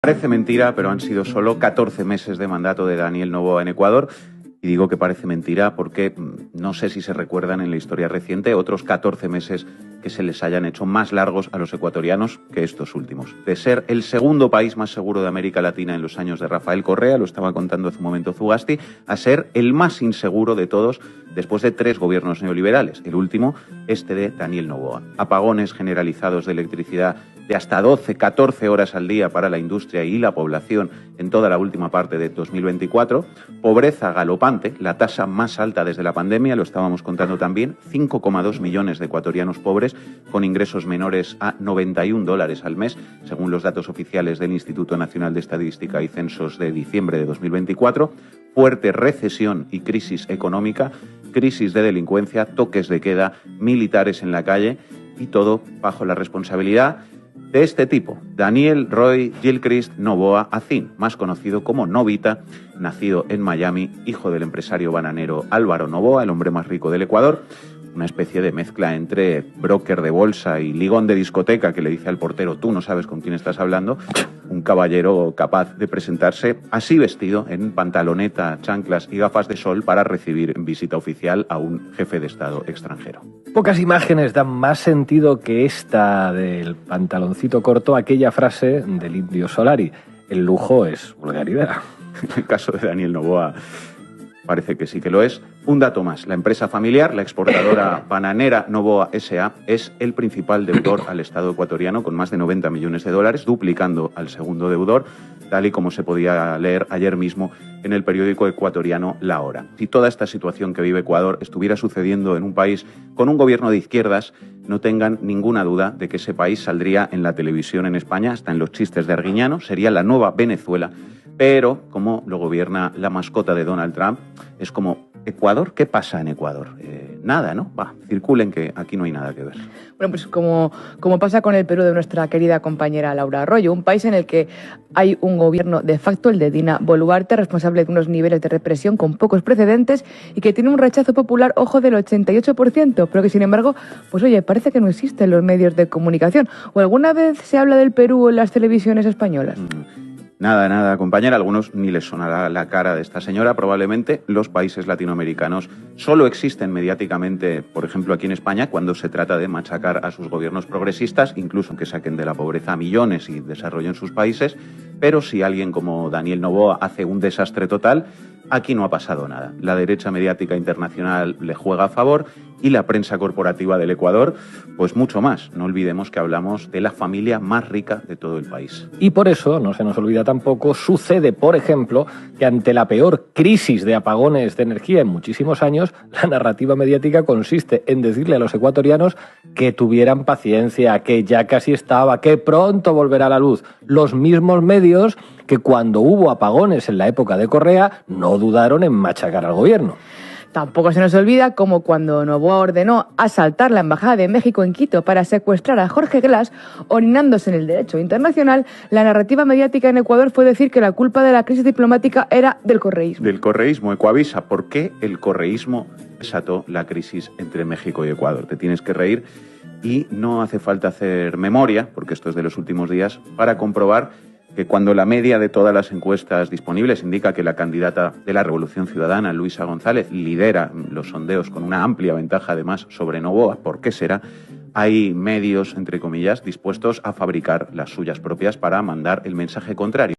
Parece mentira, pero han sido solo 14 meses de mandato de Daniel Noboa en Ecuador. Y digo que parece mentira porque no sé si se recuerdan en la historia reciente otros 14 meses que se les hayan hecho más largos a los ecuatorianos que estos últimos. De ser el segundo país más seguro de América Latina en los años de Rafael Correa, lo estaba contando hace un momento Zugasti, a ser el más inseguro de todos después de 3 gobiernos neoliberales. El último, este de Daniel Noboa. Apagones generalizados de electricidad de hasta 12, 14 horas al día para la industria y la población en toda la última parte de 2024. Pobreza galopante, la tasa más alta desde la pandemia, lo estábamos contando también, 5,2 millones de ecuatorianos pobres con ingresos menores a $91 al mes, según los datos oficiales del Instituto Nacional de Estadística y Censos de diciembre de 2024. Fuerte recesión y crisis económica, crisis de delincuencia, toques de queda, militares en la calle y todo bajo la responsabilidad de este tipo, Daniel Roy Gilchrist Noboa Acin, más conocido como Novita, nacido en Miami, hijo del empresario bananero Álvaro Noboa, el hombre más rico del Ecuador, una especie de mezcla entre broker de bolsa y ligón de discoteca que le dice al portero, tú no sabes con quién estás hablando, un caballero capaz de presentarse así vestido, en pantaloneta, chanclas y gafas de sol para recibir en visita oficial a un jefe de Estado extranjero. Pocas imágenes dan más sentido que esta del pantaloncito corto, aquella frase del Indio Solari, el lujo es vulgaridad. En el caso de Daniel Noboa parece que sí que lo es. Un dato más, la empresa familiar, la exportadora bananera Noboa S.A., es el principal deudor al Estado ecuatoriano con más de 90 millones de dólares, duplicando al segundo deudor, tal y como se podía leer ayer mismo en el periódico ecuatoriano La Hora. Si toda esta situación que vive Ecuador estuviera sucediendo en un país con un gobierno de izquierdas, no tengan ninguna duda de que ese país saldría en la televisión en España, hasta en los chistes de Arguiñano, sería la nueva Venezuela, pero como lo gobierna la mascota de Donald Trump, es como, ¿Ecuador? ¿Qué pasa en Ecuador? Nada, ¿no? Va, circulen que aquí no hay nada que ver. Bueno, pues como pasa con el Perú de nuestra querida compañera Laura Arroyo, un país en el que hay un gobierno de facto, el de Dina Boluarte, responsable de unos niveles de represión con pocos precedentes y que tiene un rechazo popular, ojo, del 88%, pero que sin embargo, pues oye, parece que no existen los medios de comunicación. ¿O alguna vez se habla del Perú en las televisiones españolas? Nada, compañera. A algunos ni les sonará la cara de esta señora. Probablemente los países latinoamericanos solo existen mediáticamente, por ejemplo, aquí en España, cuando se trata de machacar a sus gobiernos progresistas, incluso que saquen de la pobreza a millones y desarrollen sus países. Pero si alguien como Daniel Noboa hace un desastre total, aquí no ha pasado nada. La derecha mediática internacional le juega a favor y la prensa corporativa del Ecuador, pues mucho más. No olvidemos que hablamos de la familia más rica de todo el país. Y por eso, no se nos olvida tampoco, sucede, por ejemplo, que ante la peor crisis de apagones de energía en muchísimos años, la narrativa mediática consiste en decirle a los ecuatorianos que tuvieran paciencia, que ya casi estaba, que pronto volverá la luz. Los mismos medios que cuando hubo apagones en la época de Correa no dudaron en machacar al gobierno. Tampoco se nos olvida como cuando Noboa ordenó asaltar la Embajada de México en Quito para secuestrar a Jorge Glass, orinándose en el derecho internacional, la narrativa mediática en Ecuador fue decir que la culpa de la crisis diplomática era del correísmo. Del correísmo, Ecuavisa. ¿Por qué el correísmo desató la crisis entre México y Ecuador? Te tienes que reír y no hace falta hacer memoria, porque esto es de los últimos días, para comprobar que cuando la media de todas las encuestas disponibles indica que la candidata de la Revolución Ciudadana, Luisa González, lidera los sondeos con una amplia ventaja además sobre Noboa, ¿por qué será? Hay medios, entre comillas, dispuestos a fabricar las suyas propias para mandar el mensaje contrario.